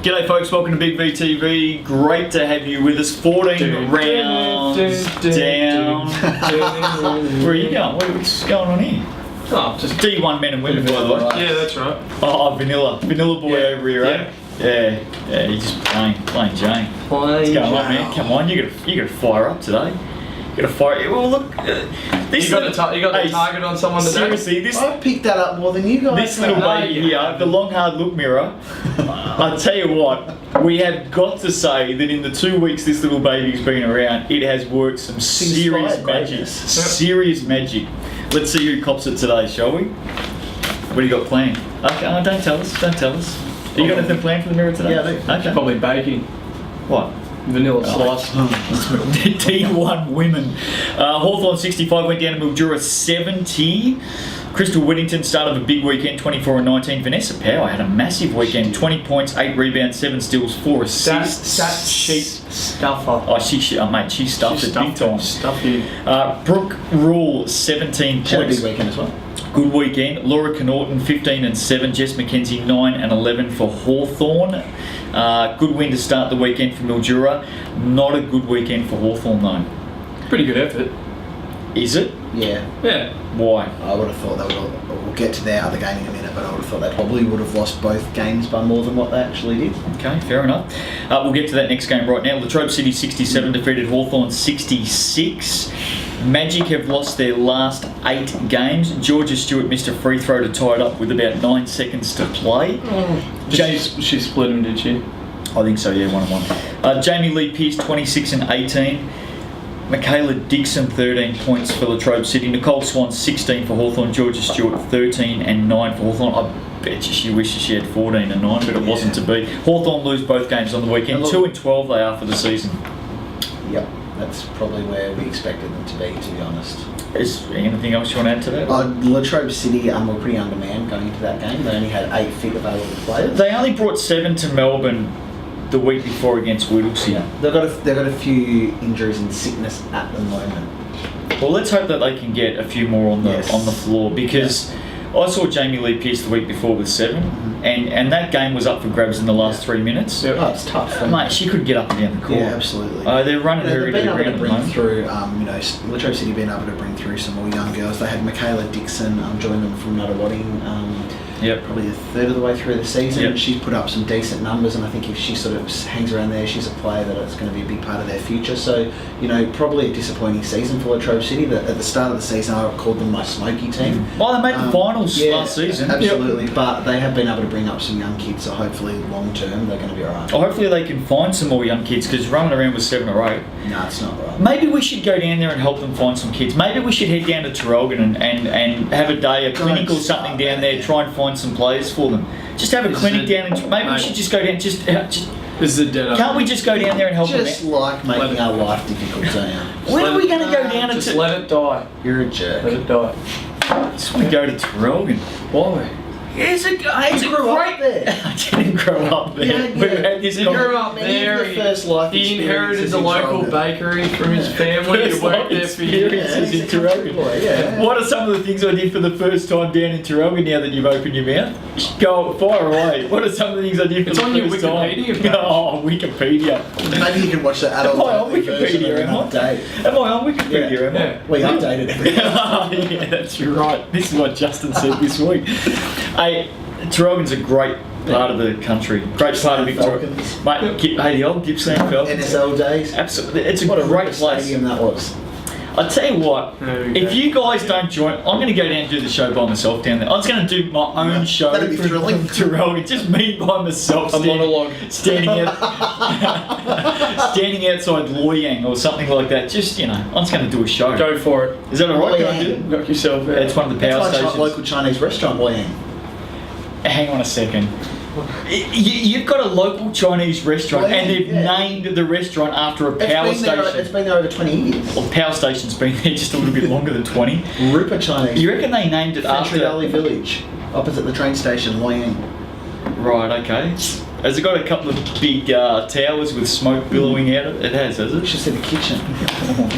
G'day folks, welcome to Big VTV. Great to have you with us. 14 rounds down. Where are you going? What's going on here? Oh, just D1 men and women, by the way. Yeah, that's right. Oh, vanilla boy over here, right? Yeah, he's just playing Jane. What's going on, man? Come on, you gotta fire up today. You gotta fire. Well, look, this you got the target on someone today. Seriously, I picked that up more than you guys. This little baby here, the long hard look mirror. I tell you what, we have got to say that in the 2 weeks this little baby's been around, it has worked some serious magic. Serious magic. Let's see who cops it today, shall we? What do you got planned? Okay, don't tell us. Have you got anything planned for the mirror today? Yeah, I think. Okay. Probably baking. What? Vanilla slice. D1 women. Hawthorn 65 went down to Mildura 70. Crystal Whittington started a big weekend, 24 and 19. Vanessa Power had a massive weekend, 20 points, 8 rebounds, 7 steals, 4 assists. That sheet stuffer. Oh, she stuffed it big time. Stuffed you. Brooke Rule 17 points. Had a big weekend as well. Good weekend. Laura Knorton 15 and 7. Jess McKenzie 9 and 11 for Hawthorn. Good win to start the weekend for Mildura. Not a good weekend for Hawthorn though. Pretty good effort. Is it? Yeah. Yeah. Why? I would have thought they would. We'll get to their other game in a minute, but I would have thought they probably would have lost both games by more than what they actually did. Okay, fair enough. We'll get to that next game right now. Latrobe City 67 defeated Hawthorn 66. Magic have lost their last 8 games. Georgia Stewart missed a free throw to tie it up with about 9 seconds to play. She split him, did she? I think so, yeah, 1-1. Jamie Lee Pearce 26 and 18. Michaela Dixon 13 points for Latrobe City. Nicole Swan 16 for Hawthorn. Georgia Stewart 13 and 9 for Hawthorn. I bet you she wishes she had 14 and 9, but it wasn't to be. Hawthorn lose both games on the weekend. 2 and 12 they are for the season. Yep, that's probably where we expected them to be honest. Is there anything else you want to add to that? Latrobe City were pretty undermanned going into that game. They only had 8 fit available players. They only brought 7 to Melbourne the week before against Whittlesea. Yeah. They've got a few injuries and sickness at the moment. Well, let's hope that they can get a few more on the floor, because I saw Jamie Lee Pearce the week before with 7, and that game was up for grabs in the last 3 minutes. Yeah. Oh, it's tough. Mate, she could get up and down the court. Yeah, absolutely. They're running her into the ground. They've been able to bring through, Latrobe City being able to bring through some more young girls. They had Michaela Dixon join them from Nuttawading. Probably a third of the way through the season. Yep. She's put up some decent numbers, and I think if she sort of hangs around there, she's a player that it's going to be a big part of their future. So, probably a disappointing season for Latrobe City. At the start of the season, I called them my smoky team. Oh, they made the finals last season. Absolutely, but they have been able to bring up some young kids, so hopefully long term they're going to be alright. Oh, hopefully they can find some more young kids, because running around with 7 or 8. No, it's not right. Maybe we should go down there and help them find some kids. Maybe we should head down to Tarralgon and have a day, a clinic or something down there, try and find some players for them. Just have a clinic down, and maybe we should just go down. Just this is a dead. Can't we just go down there and help them? Just like making our life difficult, don't you? When are we going to go down and just let it die? You're a jerk. Let it die. I just want to go to Tarralgon. Why? It's a great there. I didn't grow up there. He grew up there. He inherited the local bakery from his family. He worked there for years. In Tarralgon. What are some of the things I did for the first time down in Tarralgon now that you've opened your mouth? Go fire away. What are some of the things I did for the first time? It's on your Wikipedia page. Oh, Wikipedia. Maybe you can watch the adult. Am I on Wikipedia? Am I on Wikipedia? Am I? We updated everything. Yeah, that's right. This is what Justin said this week. Hey, Tarralgon's a great part of the country. Great part of Victoria. Mate, the old Gippsland Falcons. NSL days. Absolutely. It's a great place. Stadium that was. I tell you what, if you guys don't join, I'm going to go down and do the show by myself down there. I was going to do my own show. That'd be thrilling. Tarralgon, just me by myself. A monologue. Standing outside Loyang or something like that. Just, I'm just going to do a show. Go for it. Is that alright? Can I do it? Knock yourself out. It's one of the power stations. Local Chinese restaurant, Loyang. Hang on a second. You've got a local Chinese restaurant, and they've named the restaurant after a power station. It's been there over 20 years. Well, the power station's been there just a little bit longer than 20. Rupa Chinese. You reckon they named it after... Valley Village, opposite the train station, Loyang. Right, okay. Has it got a couple of big towers with smoke billowing out of it? It has it? It's just in the kitchen.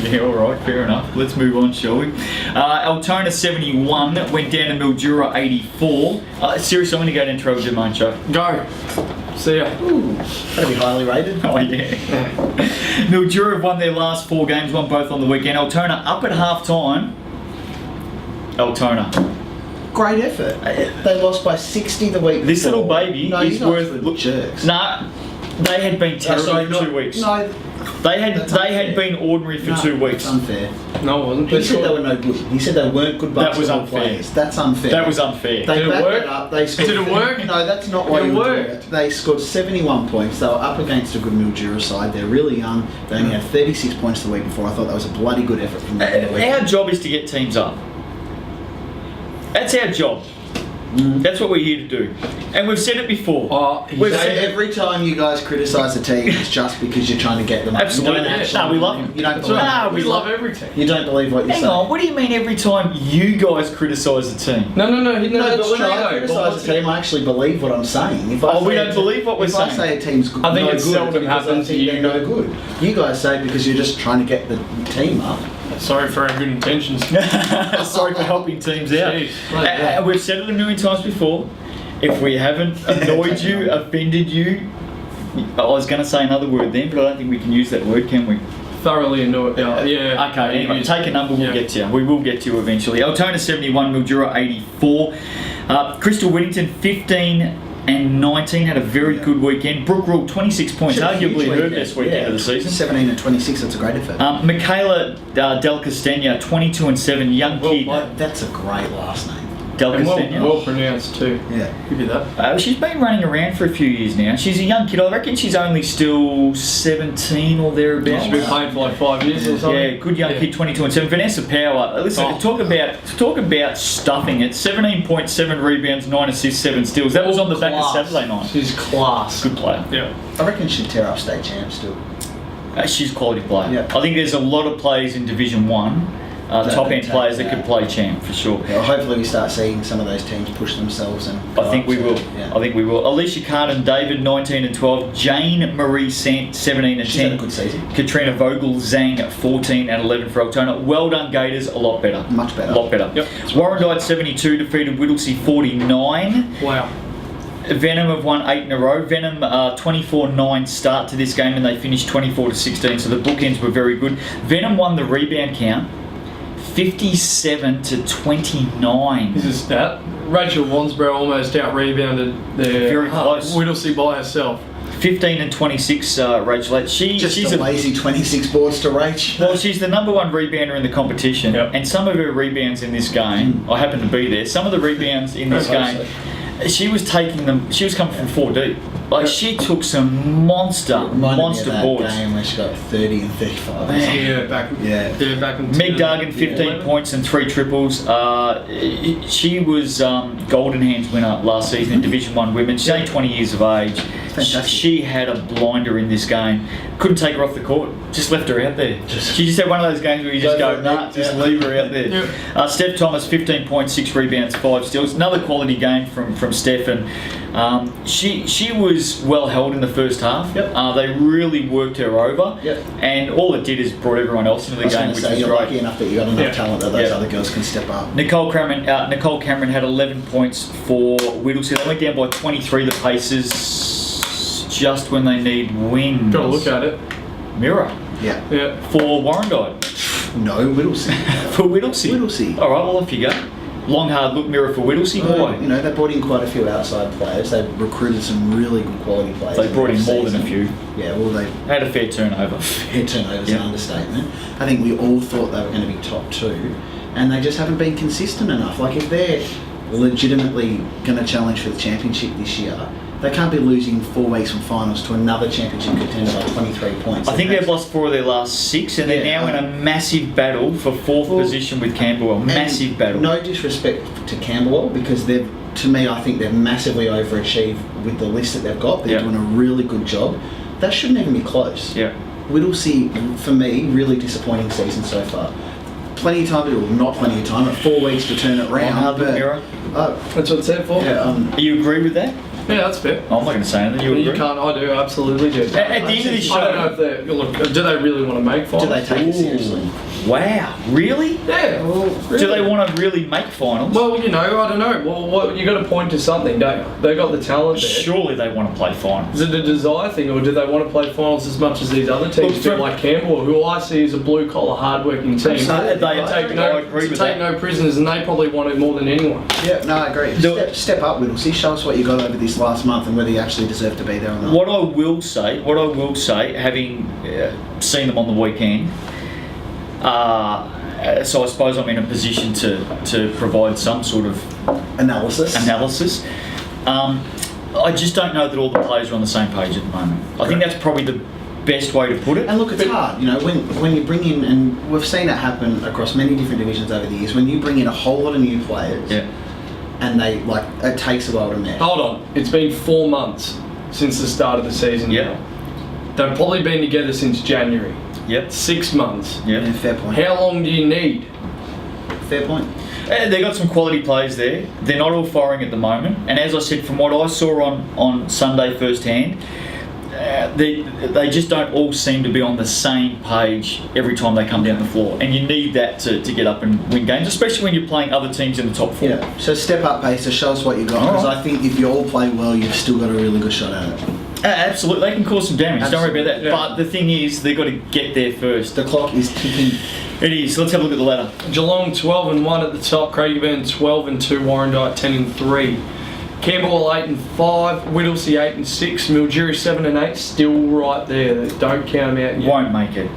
Yeah, alright, fair enough. Let's move on, shall we? Altona 71 went down to Mildura 84. Seriously, I'm going to go down to Trevor Domain show. Go. See ya. Ooh, that'll be highly rated. Oh yeah. Mildura have won their last 4 games, won both on the weekend. Altona up at half time. Altona. Great effort. They lost by 60 the week This before. little baby no, is you guys worth. were jerks. Nah, they had been terrible for 2 weeks. No, They That's had unfair. been ordinary for no, 2 weeks. That's unfair. No, it wasn't. He said they were no good. He said they weren't good That was basketball unfair. players. That's unfair. That was unfair. They Did it backed work? it up. They scored. Did it work? No, that's not why Did it you would do work? it. They scored 71 points. They were up against a good Mildura side. They're really young. They only had 36 points the week before. I thought that was a bloody good effort from them. Our job is to get teams up. That's our job. That's what we're here to do. And we've said it before. Oh, We've So said every time you guys criticise a team, it's just because you're trying to get them up. Absolutely. You don't actually- No, we love them. You don't That's believe. right. we We love- love every team. You don't believe what you Hang say. on, what do you mean every time you guys criticise the team? No, No, that's but when true I though. criticise a team, I actually believe what I'm saying. If I Oh, we say don't a believe what we're if I saying. say a team's good, I think no it good, seldom because I happens think to they're you. no good. You guys say because you're just trying to get the team up. Sorry for our good intentions. Sorry for helping teams out. Jeez, like We've said it a million times before. If we haven't annoyed you, offended you, I was going to say another word then, but I don't think we can use that word, can we? thoroughly annoyed. Yeah. Okay, anyway, take a number, we'll Yeah. get to you. We will get to you eventually. Altona 71, Mildura 84. Crystal Whittington 15 and 19 had a very good weekend. Brooke Rule 26 points, Should have a huge arguably her weekend. best weekend Yeah. of the season. 17 and 26, that's a great effort. Michaela Del Castagna 22 and 7, young Well kid. played. That's a great last name. Del And Castagna. well pronounced too. Yeah. Give you that. She's been running around for a few years now. She's a young kid. I reckon she's only still 17 or thereabouts. She's been playing for like 5 years or something. Yeah, good young kid, 22 and 7. Vanessa Power. Listen, Oh. talk about stuffing it. 17.7 rebounds, 9 assists, 7 steals. That was on the back of Class. Saturday night. She's class. Good player. Yeah. I reckon she'd tear up state champs still. She's a quality player. Yeah. I think there's a lot of players in Division 1, top end can players that take could that. play champ for sure. Yeah, well, hopefully we start seeing some of those teams push themselves and. I think we will. Yeah. I think we will. Alicia Carden, David, 19 and 12. Jane Marie Sant, 17 and She's had 10. a good season. Katrina Vogel Zhang, 14 and 11 for Altona. Well done, Gators. A lot better. Much better. A lot better. Yep. Warrandyte 72 defeated Whittlesea 49. Wow. Venom have won 8 in a row. Venom 24-9 start to this game and they finished 24-16. So the bookends were very good. Venom won the rebound count 57 to 29. This is stat. Rachel Wansborough almost out rebounded their Very close. Whittlesea by herself. 15 and 26, Rachel. Just She's a lazy 26 boards to Rach. Well, she's the number 1 rebounder in the competition, Yep. and some of her rebounds in this game, I happen to be there. Some of the rebounds in this game, she was taking them. She was coming from 4 deep. Like she took some monster Reminded me of boards. that game where she got 30 and 35. Yeah, back. Yeah. Yeah, back in. Meg Duggan, 15 points and 3 triples. She was Golden Hands winner last season in Division 1 women. She's only 20 years of age. Fantastic. She had a blinder in this game. Couldn't take her off the court. Just left her out there. She just had one of those games where you just Go go, for it, nah, mate. just Yeah. leave her out there. Yep. Steph Thomas, 15 points, 6 rebounds, 5 steals. Another quality game from Steph. And she was well held in the first half. Yep. They really worked her over. Yep. And all it did is brought everyone else into I the was game, going to which say, was you're great. lucky enough that you got enough Yeah. talent that those Yeah. other girls can step up. Nicole Cameron had 11 points for Whittlesea. They went down by 23. The Pacers, just when they need wins. Got to look at it. Mirror Yeah. Yeah. for Warrandyte. No, Whittlesea. For Whittlesea. Whittlesea. All right, well off you go. Long hard look mirror for Whittlesea. Why? You know, they brought in quite a few outside players. They recruited some really good quality players. They brought in more than a off-season. few. Yeah, well, they Had a fair turnover. fair turnover's Yeah. an understatement. I think we all thought they were going to be top 2, and they just haven't been consistent enough. Like, if they're legitimately going to challenge for the championship this year, they can't be losing 4 weeks from finals to another championship contender by 23 points. I think they've lost 4 of their last 6, and they're Yeah. now in a massive battle for 4th Well, position with Camberwell. Massive And battle. No disrespect to Camberwell, because they've, to me, I think they've massively overachieved with the list that they've got. They're Yeah. doing a really good job. That shouldn't even be close. Yeah. Whittlesea, for me, really disappointing season so far. Plenty of time, or not plenty of time, 4 weeks to turn it Long around. hard look but- mirror. Oh, That's what it's there for. yeah, Do you agree with that? Yeah, that's fair. I'm not going to say anything. You You agree? can't. I do. Absolutely do. At the end of this I don't show, know if they look. Do they really want to make finals? Do they take it seriously? wow, really? Yeah. Well, really. Do they want to really make finals? Well, you know, I don't know. Well, you got to point to something, don't you? They got the talent there. Surely they want to play finals. Is it a desire thing, or do they want to play finals as much as these other teams Look, do, from- like Campbell, who I see as a blue-collar, hard-working team? Absolutely. They Take I agree with that. no prisoners, and they probably want it more than anyone. Yeah, no, I agree. Step up, Whittlesey. Show us what you got over this last month and whether you actually deserve to be there or not. What I will say, having seen them on the weekend, so I suppose I'm in a position to provide some sort of Analysis. I just don't know that all the players are on the same page at the moment. I think that's probably the best way to put it. And look, it's hard, you know, when you bring in, and we've seen it happen across many different divisions over the years, when you bring in a whole lot of new players, Yeah. and it takes a while to mesh. Hold on, it's been 4 months since the start of the season. Yeah. They've probably been together since January. Yep. 6 months. Yeah, Yeah. fair point. How long do you need? Fair point. They got some quality players there. They're not all firing at the moment. And as I said, from what I saw on Sunday firsthand, they just don't all seem to be on the same page every time they come down the floor. And you need that to get up and win games, especially when you're playing other teams in the top four. Yeah. So step up, Pacer. Show us what you got. Because I think if you all play well, you've still got a really good shot at it. Absolutely, they can cause some damage. Don't worry about that. Yeah. But the thing is, they've got to get there first. The clock is ticking. It is. Let's have a look at the ladder. Geelong 12-1 at the top. Craigieburn 12-2. Warrandyte 10-3. Campbell 8-5. Whittlesea 8-6. Mildura 7-8. Still right there. Don't count them out yet. Won't make it.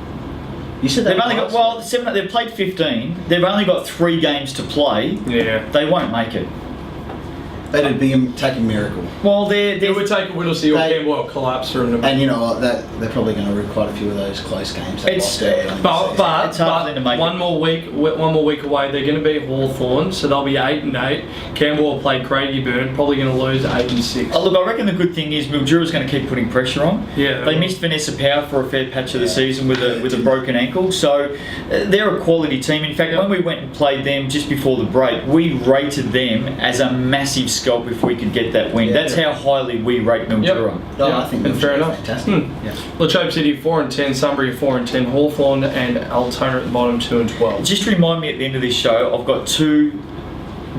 You said They've that only got they've played 15. They've only got 3 games to play. Yeah. They won't make it. That'd be taking miracle. Well, It would take a Whittlesea or Campbell collapse for them. And you know what? They're probably going to win quite a few of those close games. They It's- lost early on in the season. But It's hard for them to make one it. more week away. They're going to be Hawthorn, so they'll be 8-8. Campbell will play Craigieburn, probably going to lose 8-6. Look, I reckon the good thing is Mildura's going to keep putting pressure on. Yeah. They missed Vanessa Power for a fair patch of the season with a broken ankle, so they're a quality team. In fact, when we went and played them just before the break, we rated them as a massive scalp if we could get that win. Yeah. That's how highly we rate Mildura. Oh, Yeah, I think and that's fair enough. fantastic. Yeah. Latrobe City 4-10, Sunbury 4-10, Hawthorn and Altona at the bottom 2-12. Just remind me at the end of this show, I've got 2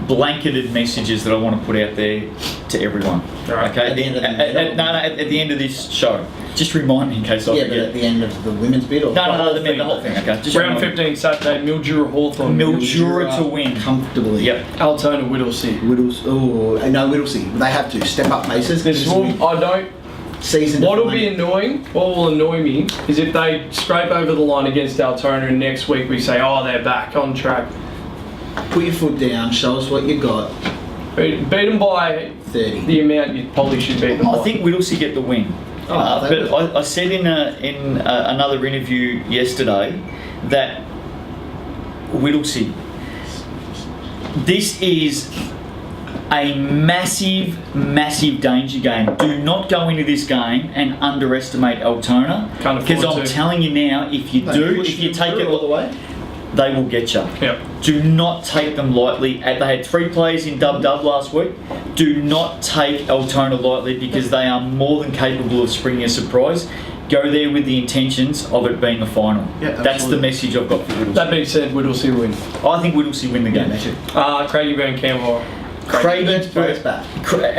blanketed messages that I want to put out there to everyone. Right. Okay. At the end of the at the end of this show. Just remind me in case I Yeah, but forget. at the end of the women's bid, or No, the whole the thing. whole thing. Okay. Just Round remind me. 15 Saturday, Mildura Hawthorn. Mildura to win. comfortably. Yep. Altona Whittlesea. Whittlesea. They have to step up paces. This will, I don't. Season. What will be annoying? What will annoy me is if they scrape over the line against Altona and next week we say, oh, they're back on track. Put your foot down. Show us what you got. Beat them by 30. the amount you probably should beat them by. I think Whittlesea get the win. Oh, But I said in another interview yesterday that Whittlesea, this is a massive, massive danger game. Do not go into this game and underestimate Altona. Can't afford Because I'm to. telling you now, if you do, if you take it all the way. they will get you. Yep. Do not take them lightly. They had 3 players in dub last week. Do not take Altona lightly because they are more than capable of springing a surprise. Go there with the intentions of it being a final. Yeah, That's the absolutely. message I've got for Whittlesea. That being said, Whittlesea win. I think Whittlesea win the game. Craigieburn Campbell. Craigieburn both back.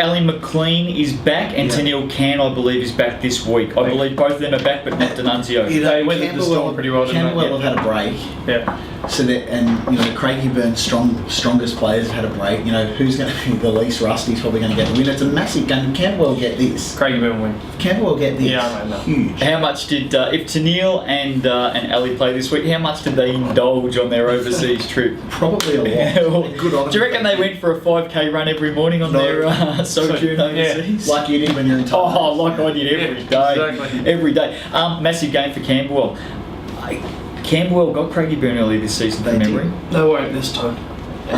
Ali McLean is back and Yeah. Tennille Can, I believe, is back this week. I believe both of them are back, but not D'Annunzio. They weathered the storm pretty well, didn't they? Camberwell have had a break. Yeah. So that, and you know, Craigieburn strongest players have had a break. You know, who's going to be the least rusty is probably going to get the win. It's a massive game. Camberwell get this. Craigieburn win. Camberwell get this. Yeah, I know. Huge. How much did, if Tennille and Ali play this week, how much did they indulge on their overseas trip? Probably a lot. Good on Do you reckon they went for a 5k run every morning on their sojourn overseas? Like you did when you're in Thailand. Oh, like I did every day. Exactly. Every day. Massive game for Camberwell. Camberwell got Craigieburn early this season from They did. memory. They won't this time.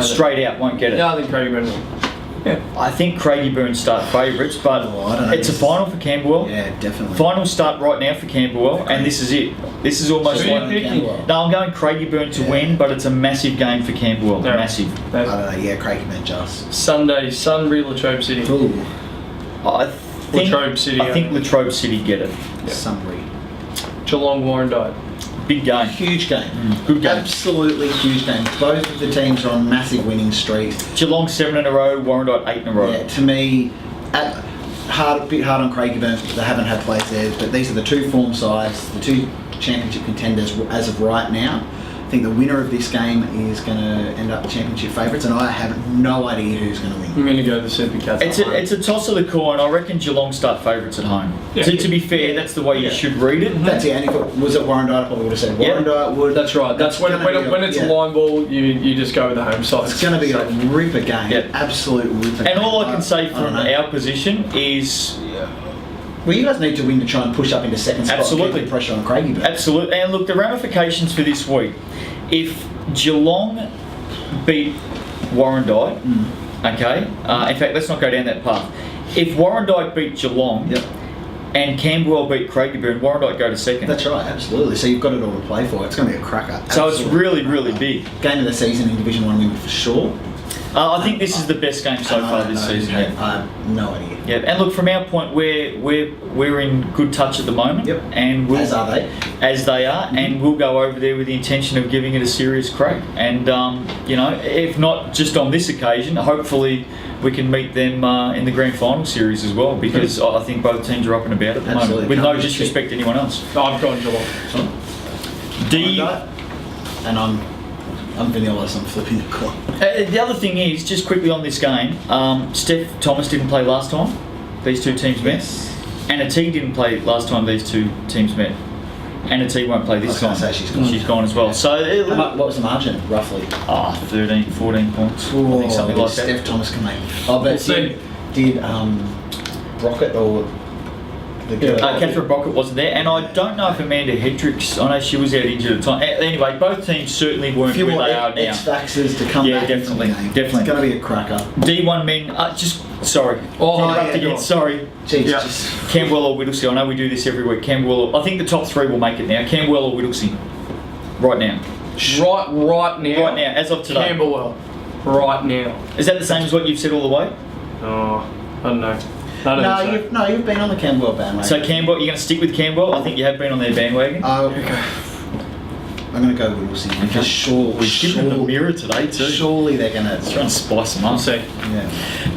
Straight out, won't get it. Yeah, I think Craigieburn win. Yeah. I think Craigieburn start favourites, but Oh, I don't know. it's a final for Camberwell. Yeah, definitely. Finals start right now for Camberwell, and this is it. This is almost Who are you like... picking? Camberwell. No, I'm going Craigieburn to Yeah. win, but it's a massive game for Camberwell. Yeah. Massive. I don't know. Yeah, Craigieburn just. Sunday, Sunbury, Latrobe City. Ooh. I think Latrobe City, I think Latrobe City get it. Summary. Geelong, Warrandyte. Big game. Huge game. Good game. Absolutely huge game. Both of the teams are on massive winning streaks. Geelong 7 in a row, Warrandyte 8 in a row. Yeah, to me, a bit hard on Craigieburn. They haven't had players there, but these are the two form sides, the two championship contenders as of right now. I think the winner of this game is going to end up championship favourites, and I have no idea who's going to win. I'm going to go the Super Cats. It's a toss of the coin. I reckon Geelong start favourites at home. Yeah. To be fair, that's the way you should read it. That's it. And if it was at Warrandyte, I probably would have said Warrandyte would. That's right. That's when it's a line ball, you just go with the home side. It's going to be a ripper game. Yeah. Absolute ripper game. And all I can say I don't from know. our position is... Well, you guys need to win to try and push up into second spot. Absolutely. And keep the pressure on Craigieburn. Absolutely. And look, the ramifications for this week. If Geelong beat Warrandyte, okay, in fact, let's not go down that path. If Warrandyte beat Geelong Yep. and Camberwell beat Craigieburn, Warrandyte go to second. That's right, absolutely. So you've got it all to play for. It's going to be a cracker. So it's Absolutely. really, really big. Game of the season in Division 1 women for sure. I think this is the best game so And I far don't this know, season. I Yeah. have no idea. Yeah, and look, from our point, we're in good touch at the moment, Yep. and we'll, As are they. as they are, and we'll go over there with the intention of giving it a serious crack. And you know, if not just on this occasion, hopefully we can meet them in the grand final series as well, because I think both teams are up and about at the Absolutely. moment, with no Can't be disrespect to anyone else. I've gone Geelong. And I'm vanilla, so I'm flipping the coin. The other thing is, just quickly on this game, Steph Thomas didn't play last time these two teams met. Anna T didn't play last time these two teams met. Anna T won't play this I was time. gonna say she's gone. She's gone as well. So, What was the margin, roughly? 13, 14 points. I think something like that. Steph Thomas can make. Oh, but We'll see. did Brockett or the girl? Catherine Brockett wasn't there, and I don't know if Amanda Hendricks, I know she was out injured at the time. Anyway, both teams certainly A weren't few where more they are now. X-Factors to come Yeah, back into the definitely, game. definitely. It's going to be a cracker. D1 men, sorry. Oh, Interrupt yeah, again, go on. sorry. Jeez, Yeah. just Camberwell or Whittlesea, I know we do this every week. Camberwell, I think the top three will make it now. Camberwell or Whittlesea, right now. Right now. Right now, as of today. Camberwell. Right now. Is that the same as what you've said all the way? Oh, I don't know. I don't think so. you've been on the Camberwell bandwagon. So Camberwell, you're going to stick with Camberwell? I think you have been on their bandwagon. I'm going to go Whittlesea because We've given them a mirror today too. surely they're going Let's try to. and spice them up. I'll see. Yeah.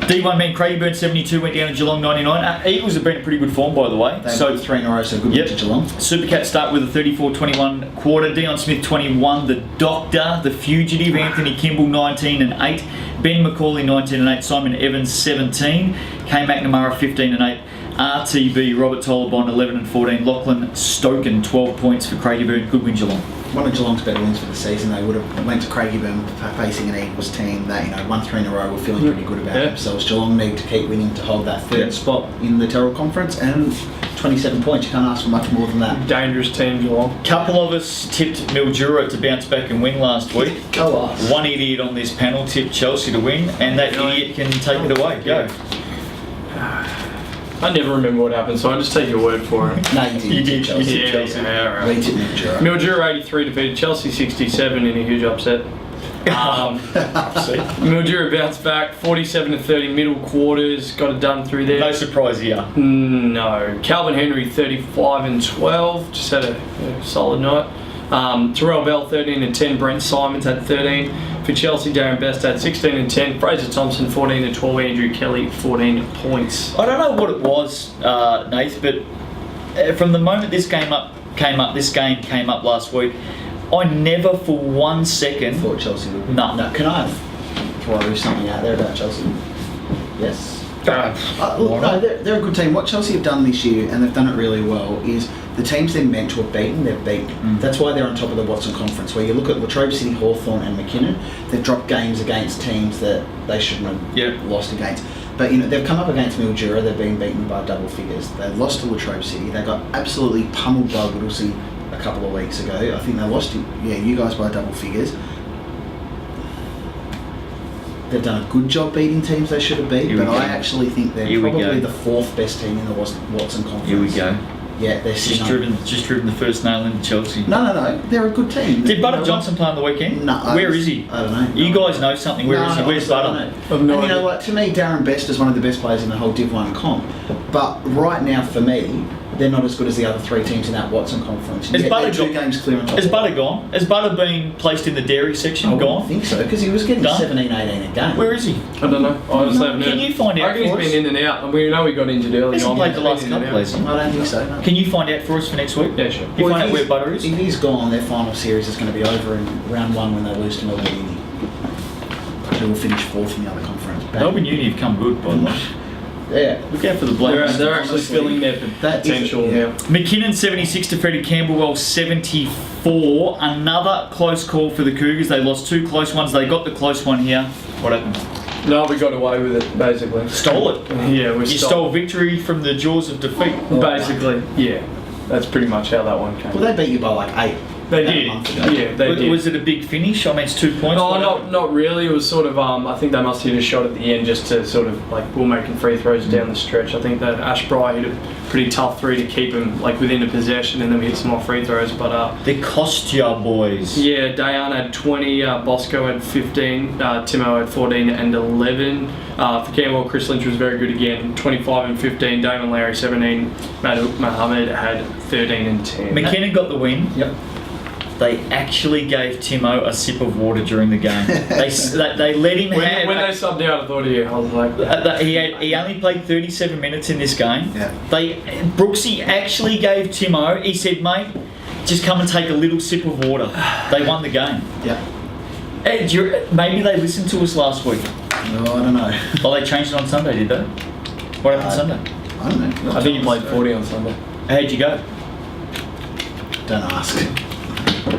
D1 men, Craigieburn 72 went down to Geelong 99. Eagles have been in pretty good form, by the way. They've So got 3 in a row, so good Yep. to Geelong. Supercats start with a 34-21 quarter. Dion Smith 21. The Doctor, the Fugitive, Anthony Kimball 19 and 8. Ben McCauley 19 and 8. Simon Evans 17. K McNamara 15 and 8. RTB Robert Tollebond 11 and 14. Lachlan Stoken 12 points for Craigieburn. Good win, Geelong. One of Geelong's better wins for the season. They would have went to Craigieburn facing an Eagles team that won 3 in a row. We're feeling pretty good about themselves. Geelong need to keep winning to hold that third spot in the Terrell Conference, and 27 points. You can't ask for much more than that. Dangerous team, Geelong. Couple of us tipped Mildura to bounce back and win last week. Go us. One idiot on this panel tipped Chelsea to win, and that idiot can take it away. Go. I never remember what happened, so I just take your word for it. No, you didn't. You did. Chelsea. You did. Chelsea. Yeah, We right. tipped Mildura. Mildura 83 defeated Chelsea 67 in a huge upset. Mildura bounced back 47 to 30 middle quarters, got it done through there. No surprise here. No. Calvin Henry 35 and 12, just had a solid night. Terrell Bell 13 and 10, Brent Simons had 13. For Chelsea, Darren Best had 16 and 10, Fraser Thompson 14 and 12, Andrew Kelly 14 points. I don't know what it was, Nath, but from the moment this game came up last week, I never for 1 second Thought Chelsea would. No. Can I throw something out there about Chelsea? Yes. Look, no, they're a good team. What Chelsea have done this year, and they've done it really well, is the teams they're meant to have beaten, they've beaten. That's why they're on top of the Watson Conference, where you look at Latrobe City, Hawthorn and McKinnon, they've dropped games against teams that they shouldn't have lost against. But they've come up against Mildura, they've been beaten by double figures. They lost to Latrobe City, they got absolutely pummeled by Whittlesea a couple of weeks ago. I think they lost to you guys by double figures. They've done a good job beating teams they should have beat, but I actually think they're probably the 4th best team in the Watson Conference. Here we go. Yeah, they're Just sitting on- driven the first nail into Chelsea. No. They're a good team. Did Butter You know Johnson play on the weekend? No. Where is he? I don't know. You guys know something. Where is he? Where's honestly, I Butter? don't know. I've no And you know idea. what? To me, Darren Best is one of the best players in the whole Div 1 comp. But right now, for me, they're not as good as the other three teams in that Watson conference. Has Yet Butter they're two gone? games clear on top. Has Butter gone? Has Butter been placed in the dairy section? I wouldn't Gone? think so, because he was getting Done? 17, 18 a game. Where is he? I don't know. I honestly haven't Can heard. you find out I reckon for he's us? been in and out, and we know he got injured early Hasn't on. played the last Been in and couple, out. has he? I don't think so, no. Can you find out for us for next week? Yeah, sure. You Well, find if out where he's- Butter is? If he's gone, their final series is going to be over in round one when they lose to Melbourne Uni. Who will finish fourth in the other conference. Bang. Melbourne Uni have come good, by the way. Yeah. Look out for the They're, Blacks. they're actually Honestly, filling their that is- potential. yeah. McKinnon 76 defeated Camberwell 74. Another close call for the Cougars. They lost two close ones. They got the close one here. What happened? No, we got away with it, basically. Stole it. Yeah, we You stole victory from the jaws of defeat. Basically, yeah. That's pretty much how that one came. Well, they beat you by like 8. They about a did. month ago. Yeah, they did. Was it a big finish? I mean, it's 2 points. No, What not really. It was sort of, I think they must hit a shot at the end just to sort of, like, we're making free throws down the stretch. I think that Ashbry hit a pretty tough three to keep him, like, within a possession, and then we hit some more free throws. But, They cost ya, boys. yeah, Dayan had 20, Bosco had 15, Timo had 14 and 11. For Camberwell, Chris Lynch was very good again, 25 and 15. Damon Lowry 17. Madhuk Mohammed had 13 and 10. McKinnon got the win. Yep. They actually gave Timo a sip of water during the game. they let him When have. they subbed out, I thought, yeah, I was like, He only played 37 minutes in this game. Yeah. Brooksy actually gave Timo. He said, "Mate, just come and take a little sip of water." They won the game. Yeah. Hey, maybe they listened to us last week. No, I don't know. Oh, they changed it on Sunday, did they? What happened Sunday? I don't know. I think you played 40 on Sunday. How'd you go? Don't ask.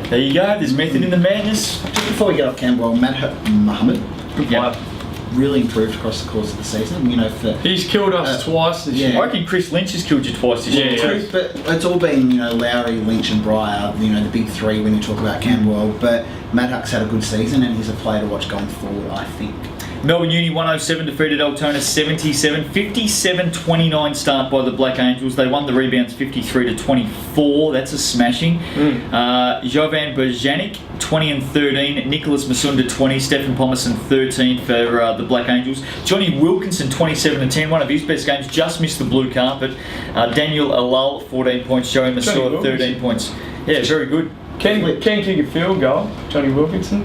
There you go. There's method in the madness. Just before we get off Camberwell, Mohammed Good Yeah. player. really improved across the course of the season. You know, for He's killed us twice this yeah. year. I reckon Chris Lynch has killed you twice this year. Yeah. too. but it's all been, you know, Lowry, Lynch and Breyer, you know, the big three when you talk about Camberwell. But Matt Huck's had a good season and he's a player to watch going forward, I think. Melbourne Uni 107 defeated Altona 77. 57-29 start by the Black Angels. They won the rebounds 53-24. That's a smashing. Jovan Bojanic 20 and 13. Nicholas Masunda 20. Stephen Pomerson 13 for the Black Angels. Johnny Wilkinson 27 and 10. One of his best games. Just missed the blue carpet. Daniel Alal 14 points. Joey Masur 13 points. Yeah, very good. Can kick a field goal, Johnny Wilkinson.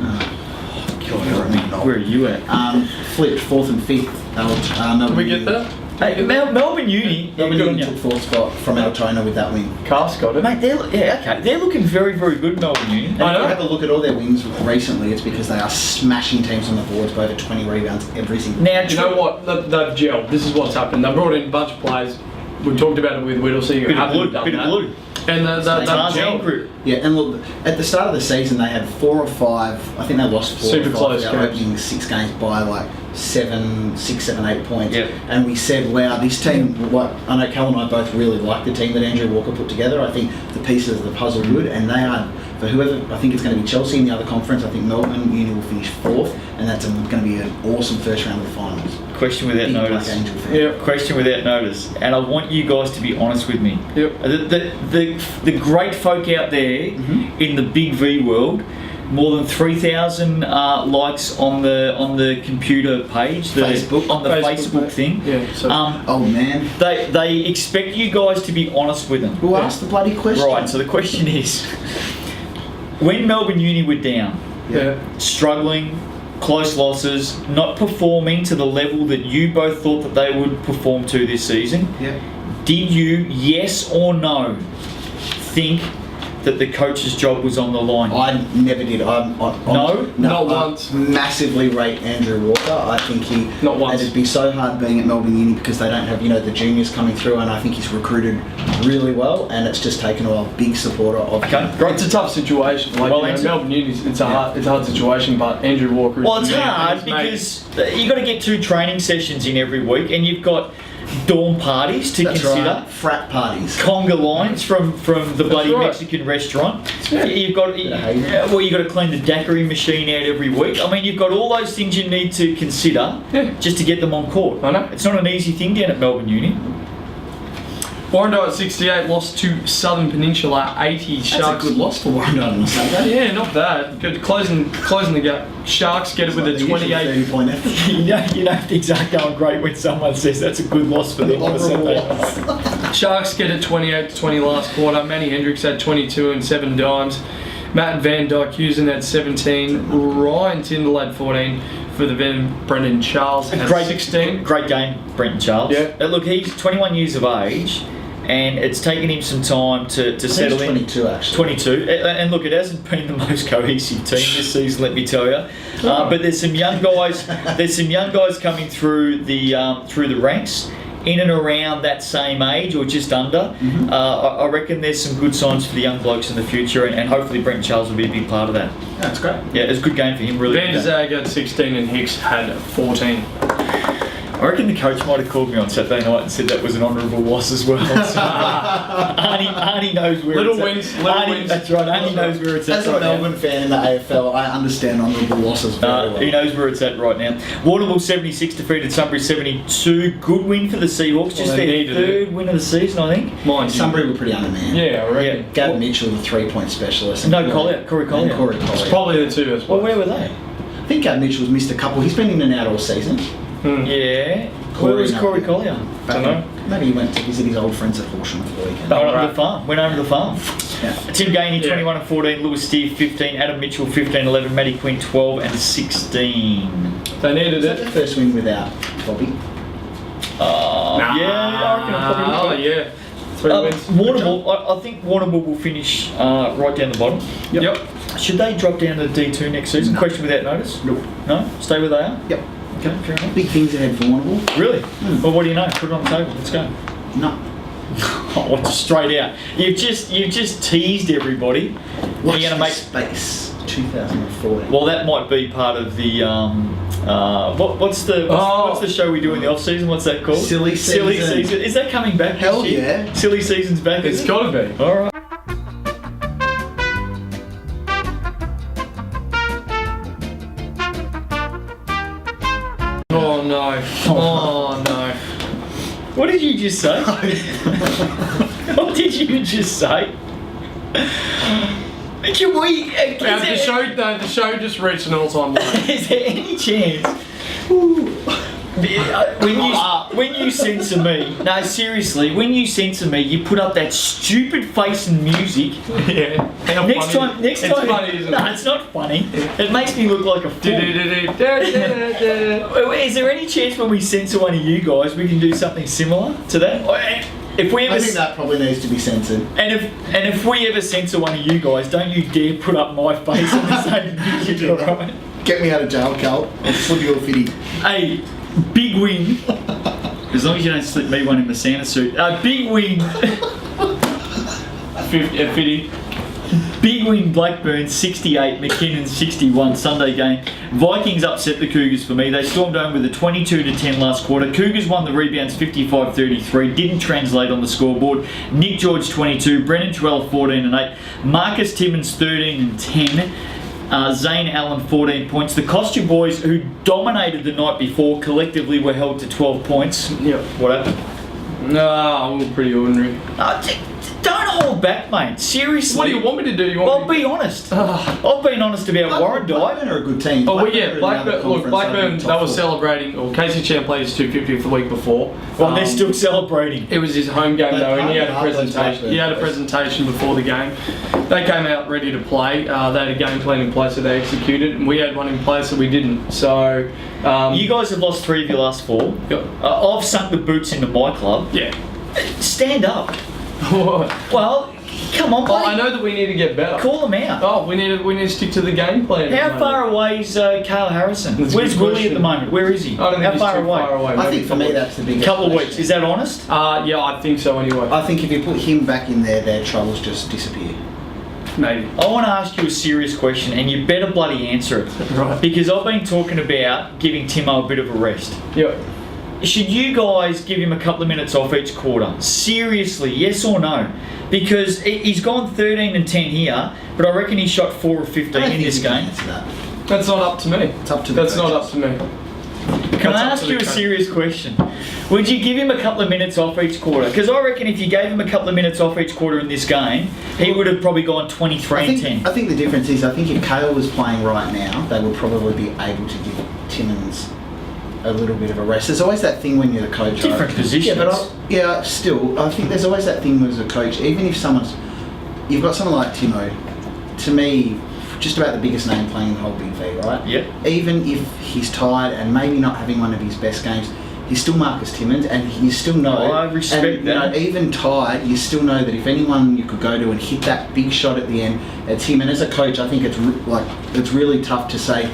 Where are you at? Flipped fourth and fifth. Can we get that? Hey, Melbourne Uni. Melbourne good on Uni you. took fourth spot from Altona with that win. Cast got it. Mate, they're looking very, very good, Melbourne Uni. And I if you know. have a look at all their wins recently, it's because they are smashing teams on the boards by over 20 rebounds every single Now, You know what? They've gelled. This is what's happened. They brought in a bunch of players. We talked about it with Whittlesey. who Bit of haven't blue, done bit of that. blue. And they've Tarzan gelled. crew. Yeah, and look, at the start of the season, they had 4 or 5. I think they lost 4 Super or 5 close of their games. opening 6 games by like 6, 7, 8 points. Yep. And we said, wow, this team. Like, I know Cal and I both really like the team that Andrew Walker put together. I think the pieces of the puzzle are good, and they are. For whoever, I think it's going to be Chelsea in the other conference. I think Melbourne Uni will finish 4th, and that's going to be an awesome first round of the finals. Question without Big Black notice. Angel fan. Yep. Question without notice. And I want you guys to be honest with me. Yep. The great folk out there in the big V world, more than 3,000 likes on the computer page, Facebook. on the Facebook thing. Yeah. So Oh man, They expect you guys to be honest with them. who asked the bloody question? Right. So the question is, when Melbourne Uni were down, yeah. struggling, close losses, not performing to the level that you both thought that they would perform to this season, Yeah. did you, yes or no, think that the coach's job was on the line? I never did. No? Not I once. Massively rate Andrew Walker. I think he. Not once. It'd be so hard being at Melbourne Uni because they don't have, you know, the juniors coming through, and I think he's recruited really well, and it's just taken a while. Big supporter of. Okay, him. great. It's a tough situation. Like, Well, you know, it's- Melbourne Uni's, it's a hard situation, but Andrew Walker is Well, it's the man, hard and his because you've got to get 2 training sessions in every week, and you've got dorm parties to That's consider. right. Frat parties. Conga lines from the bloody right. Mexican restaurant. Yeah. You've got Yeah. you've got to clean the daiquiri machine out every week. I mean, you've got all those things you need to consider Yeah. just to get them on court. I know. It's not an easy thing down at Melbourne Uni. Warrandyte at 68 lost to Southern Peninsula 80. That's Sharks. a good loss for Warrandyte on a Saturday. Yeah, not bad. Good closing the gap. Sharks get it with a 28. 30-point effort. You know things aren't going great when someone says that's a good loss for them on a Saturday night. Sharks get it 28-20 last quarter. Manny Hendricks had 22 and 7 dimes. Matt Van Dyke-Huizen had 17. Ryan Tyndall had 14 for the Brendan Charles had 16. Great game, Brenton Charles. Yeah. Look, he's 21 years of age, and it's taken him some time to settle in. 22 actually. 22, and look, it hasn't been the most cohesive team this season, let me tell you. But there's some young guys. There's some young guys coming through the ranks, in and around that same age or just under. I reckon there's some good signs for the young blokes in the future, and hopefully Brenton Charles will be a big part of that. That's great. Yeah, it's a good game for him. Really. Van good der game. Zag had 16 and Hicks had 14. I reckon the coach might have called me on Saturday night and said that was an honourable loss as well. So, Arnie knows where Little it's wins, at. little Arnie, wins. That's right, Arnie knows where it's at As a right now. Melbourne fan in the AFL, I understand honourable losses very well. He knows where it's at right now. Warrnambool 76 defeated Sunbury 72. Good win for the Seahawks. Just they their needed third win of the season, I think. Mind you. Sunbury were pretty undermanned. Yeah, I reckon. Yeah. Gavin Mitchell, the 3-point specialist. and No, Corey Collier. and Corey It's Collier. probably the two as well. Well, where were they? I think Gavin Mitchell's missed a couple. He's been in and out all season. Yeah. Where was Corey Collier? Dunno. Maybe he went to visit his old friends at Horsham for the weekend. Went over to the farm. Went over to the farm. Yeah. Tim Gainey, Yeah. 21 and 14. Lewis Steer, 15. Adam Mitchell, 15, 11. Matty Quinn, 12 and 16. They needed Is that it. the first win without Bobby? Yeah, I reckon I probably Oh, would. yeah. 3 wins. Warrnambool, I think Warrnambool will finish right down the bottom. Yep. Should they drop down to D2 next season? No. Question without notice? Nope. No? Stay where they are? Yep. Okay, fair enough. Big things ahead for Warrnambool. Really? Well, what do you know? Put it on the table. Let's go. No. Oh, straight out. You've just teased everybody. Watch You're going to make. Space 2014. Well, that might be part of the. What's the show we do in the off season? What's that called? Silly Season. Is that coming back? Hell this year? yeah. Silly season's back. It's is it? got to be. All right. Oh, no. Oh, no. What did you just say? What did you just say? Can we? The show just reached an all-time low. Is there any chance? When you censor me, no, seriously, when you censor me, you put up that stupid face and music. Yeah. How Next funny. time, It's funny, isn't no, it? it's not funny. It makes me look like a fool. Is there any chance when we censor one of you guys, we can do something similar to that? If we ever, I think that probably needs to be censored. and if we ever censor one of you guys, don't you dare put up my face on the same music, alright? Get me out of jail, Cal. I'll slip you a fitty. Hey, big win. As long as you don't slip me one in the Santa suit. Big win. 50. Big win Blackburn 68, McKinnon 61 Sunday game. Vikings upset the Cougars for me. They stormed home with a 22-10 last quarter. Cougars won the rebounds 55-33. Didn't translate on the scoreboard. Nick George 22, Brennan Trell 14 and 8, Marcus Timmins 13 and 10. Zane Allen 14 points. The Costume boys, who dominated the night before, collectively were held to 12 points. Yep. What happened? No, we're pretty ordinary. Don't hold back, mate. Seriously. What do you want me to do? Well, be honest. I've been honest about Warrandyte. Blackburn are a good team. Oh, well, Blackburn yeah, are in Blackburn. another Look, conference, Blackburn. they've been They were top four. celebrating. Well, Casey Chan played his 250th the week before. Well, they're still celebrating. It was his home game They though, and he had a partied hard, those presentation. Blackburn He had a boys. presentation before the game. They came out ready to play. They had a game plan in place that they executed, and we had one in place that we didn't. So, You guys have lost 3 of your last 4. Yep. I've sunk the boots into my club. Yeah. Stand up. Oh, Well, come on, buddy. I know that we need to get better. Call them out. Oh, we need to stick to the game plan. at the How moment. far away is Carl Harrison? That's a Where's good Willie at question. the moment? Where is he? I don't think How he's far too away? far away. I maybe think for me that's the biggest. Couple of question. weeks. Is that honest? Yeah, I think so anyway. I think if you put him back in there, their troubles just disappear. Maybe. I want to ask you a serious question, and you better bloody answer it. Right. Because I've been talking about giving Timo a bit of a rest. Yep. Should you guys give him a couple of minutes off each quarter? Seriously, yes or no? Because he's gone 13 and 10 here, but I reckon he shot 4 of 15 I don't in think this you can game. answer that. That's not up to me. It's up to the That's not up coaches. to me. Can I That's up ask to you the a coach. serious question? Would you give him a couple of minutes off each quarter? Because I reckon if you gave him a couple of minutes off each quarter in this game, he would have probably gone 23 and 10. I think the difference is, I think if Kale was playing right now, they would probably be able to give Timmins a little bit of a rest. There's always that thing when you're the coach. Different positions. Yeah, still, I think there's always that thing as a coach, even if you've got someone like Timo, to me, just about the biggest name playing in the whole Big V, right? Yep. Even if he's tired and maybe not having one of his best games, he's still Marcus Timmins, and you still know. Oh, I respect and, that. Even tired, you still know that if anyone you could go to and hit that big shot at the end, it's him. And as a coach, I think it's really tough to say,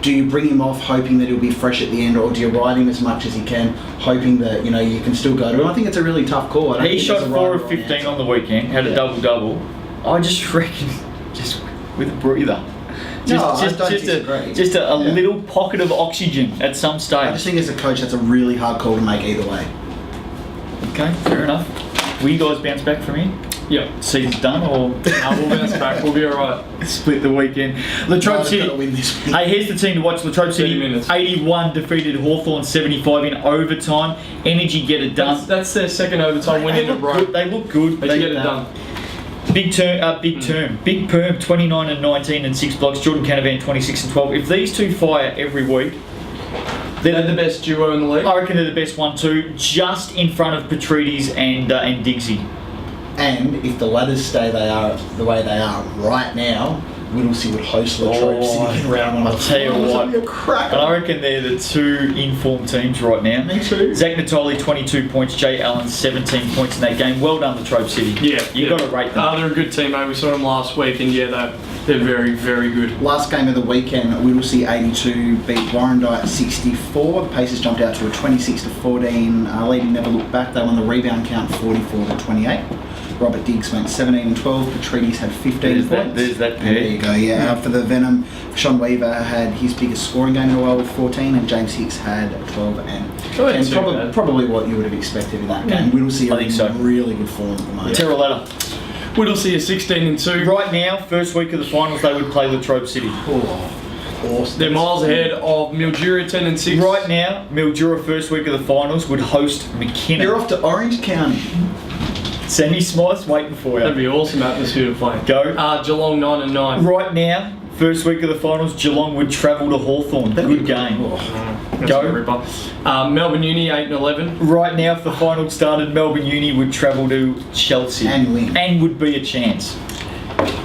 do you bring him off hoping that he'll be fresh at the end, or do you ride him as much as he can, hoping that you can still go to him? I think it's a really tough call. He shot 4 of 15 on the weekend, had a double-double. I just reckon, just with a breather. Just a little pocket of oxygen at some stage. I just think as a coach, that's a really hard call to make either way. Okay, fair enough. Will you guys bounce back from here? Yep. Season's done, or We'll bounce back. We'll be alright. split the weekend? Latrobe City. Got to win this week. Hey, here's the team to watch. Latrobe City 30 minutes. 81 defeated Hawthorn 75 in overtime. Energy get it done. That's their second overtime win in a row. They look good. They get it done. Big Perm 29 and 19 and 6 blocks. Jordan Canavan 26 and 12. If these two fire every week, They're the best duo in the league. I reckon they're the best 1-2, just in front of Petrides and Diggsy. And if the ladders stay the way they are right now, Whittlesea would host Latrobe City in round one. I'll tell you what. That'd be a cracker. And I reckon they're the two informed teams right now. Me too. Zach Natoli 22 points, Jay Allen 17 points in that game. Well done, Latrobe City. You've got to rate them. They're a good team, mate. We saw them last week, and they're very, very good. Last game of the weekend, Whittlesea 82 beat Warrandyte 64. The Pacers jumped out to a 26-14 lead and never looked back. They won the rebound count 44-28. Robert Diggs went 17 and 12. Petrides had 15 There's points. there's that pair. There you go, yeah. For the Venom, Sean Weaver had his biggest scoring game in a while with 14, and James Hicks had 12 and 10. Probably what you would have expected in that game. Whittlesea are in really good form at the moment. Terrelletta. Whittlesea is 16 and 2. Right now, first week of the finals, they would play Latrobe City. Awesome. They're miles ahead of Mildura 10 and 6. Right now, Mildura first week of the finals would host McKinnon. You're off to Orange County. Sammy Smythe's waiting for That'd you. be awesome atmosphere to play. Go. Geelong 9 and 9. Right now, first week of the finals, Geelong would travel to Hawthorn. Good game. That's Go. a ripper. Melbourne Uni 8 and 11. Right now, if the final started, Melbourne Uni would travel to Chelsea. And win. And would be a chance.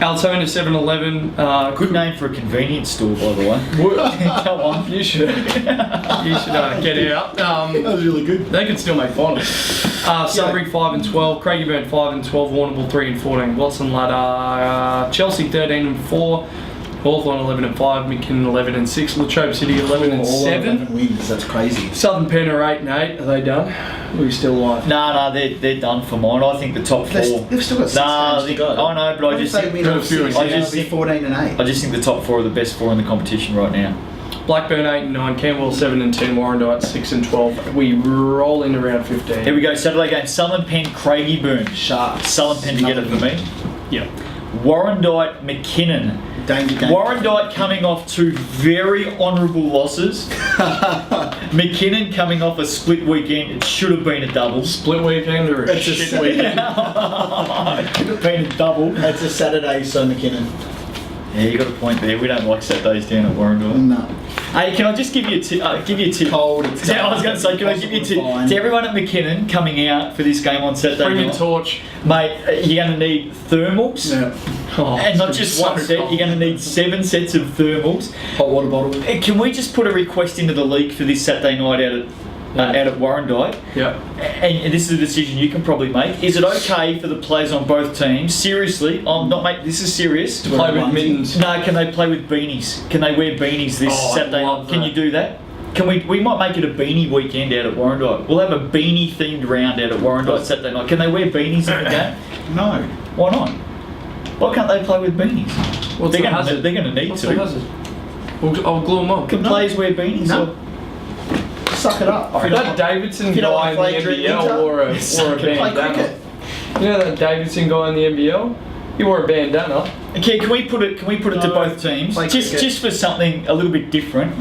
Altona 7-11. Good name for a convenience store, by the way. Come on. You should get out. That was really good. They could still make finals. Sunbury 5 and 12. Craigieburn 5 and 12. Warrnambool 3 and 14. Watson Ladder. Chelsea 13 and 4. Hawthorn 11 and 5. McKinnon 11 and 6. Latrobe City 11 and 7. 11 wins. That's crazy. Southern Pen are 8 and 8. Are they done? Or are you still alive? No, they're done for mine. I think the top four. They've still got 6 games to go. I know, but I just think, win all 6, I just be think 14 and 8. I just think the top four are the best four in the competition right now. Blackburn 8 and 9. Camberwell 7 and 10. Warrandyte 6 and 12. We roll in around 15. Here we go. Saturday game. Southern Pen, Craigieburn. Sharks. Southern Pen to get it for me. Yep. Warrandyte, McKinnon. Danger game. Warrandyte coming off two very honourable losses. McKinnon coming off a split weekend. It should have been a double. Split weekend or a It's a shit weekend? It could have been a double. It's a Saturday, so McKinnon. Yeah, you got a point there. We don't like Saturdays down at Warrandyte. No. Hey, can I just give you a tip? Cold. It's Yeah, I was going to say, can I give you a tip Fine. to everyone at McKinnon coming out for this game on Saturday Bring your night? torch. Mate, you're going to need thermals. Yeah. Oh, And it's not gonna just be one so set, cold. you're going to need 7 sets of thermals. Hot water bottle. Can we just put a request into the league for this Saturday night out at Warrandyte? Yeah. And this is a decision you can probably make. Is it okay for the players on both teams? Seriously, I'm not making this is serious. To play with mittens. No, can they play with beanies? Can they wear beanies this Oh, I'd Saturday love night? Can that. you do that? Can we might make it a beanie weekend out at Warrandyte. We'll have a beanie themed round out at Warrandyte Saturday night. Can they wear beanies in the game? No. Why not? Why can't they play with beanies? What's they're the gonna, hazard? they're going to need What's to. the hazard? I'll glue them on. Can players wear beanies? No. Or? Suck it up. That Davidson If you don't guy in wanna the play NBL Dream wore a Play bandana. cricket. You know that Davidson guy in the NBL? You wore a bandana. Okay, can we put it to both teams? Like Just for something a little bit different.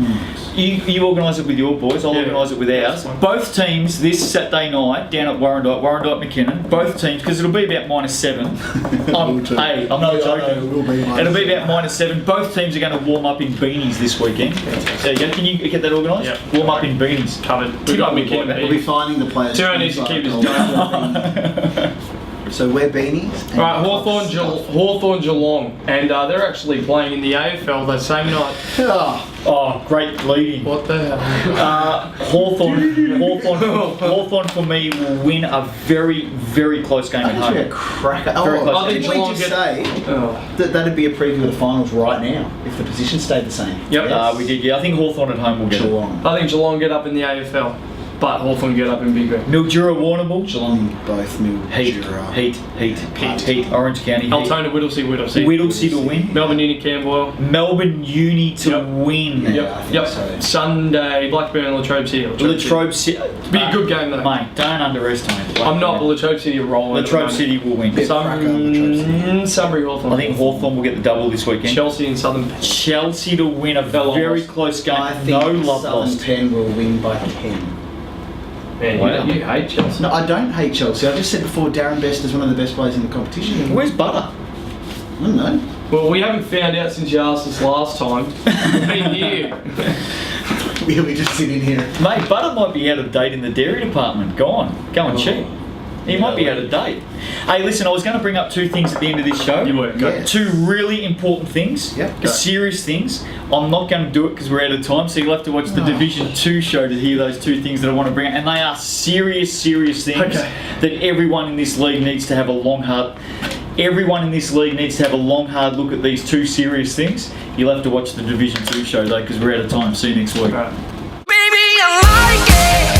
You organise it with your boys, I'll organise it with ours. Both teams this Saturday night down at Warrandyte McKinnon. Both teams, because it'll be about -7. I'm not joking. It'll be about -7. Both teams are going to warm up in beanies this weekend. There you go. Can you get that organised? Yep. Warm up in beanies. Covered. We got McKinnon. We'll be finding the players. Tyrone needs to keep his going. So we're beanies. and Right, Cox. Hawthorn Geelong, and they're actually playing in the AFL that same night. Oh, great leading. What the hell? Hawthorn for me will win a very, very close game at That should be a home. cracker. Very close. I think Didn't we Geelong just get- say that that'd be a preview of the finals right now if the position stayed the same? Yep. Yes. We did, yeah. I think Hawthorn at home will get it. Geelong. I think Geelong get up in the AFL, but Hawthorn get up in Big Ben. Mildura Warrnambool. Geelong both Heat. Orange County. Heat. Altona, Whittlesea. Whittlesea to win. Melbourne Uni, Camberwell. Melbourne Uni to Yep. win. Yeah, I Yep. think Yep. so. Sunday, Blackburn, Latrobe City. Latrobe City. Be a good game though. Mate, don't underestimate. I'm not, but Latrobe City are rolling. Latrobe City will win. Sunbury Hawthorn. I think Hawthorn will get the double this weekend. Chelsea and Southern. Chelsea to win a very close game. I think No love Southern lost. Penn will win by 10. Man, Wow. you hate Chelsea. No, I don't hate Chelsea. I just said before Darren Best is one of the best players in the competition. Where's Butter? I don't know. Well, we haven't found out since you asked us last time. It's been you. We just sit in here. Mate, Butter might be out of date in the dairy department. Go on cheap. He might be out of date. Hey, listen, I was going to bring up two things at the end of this show. You were. Go. Yeah. Two really important things. Yep, go. Serious things. I'm not going to do it because we're out of time, so you'll have to watch the Division 2 show to hear those two things that I want to bring up. And they are serious things that everyone in this league needs to have a long, hard... Everyone in this league needs to have a long, hard look at these two serious things. You'll have to watch the Division 2 show, though, because we're out of time. See you next week. Right. Baby, I like it.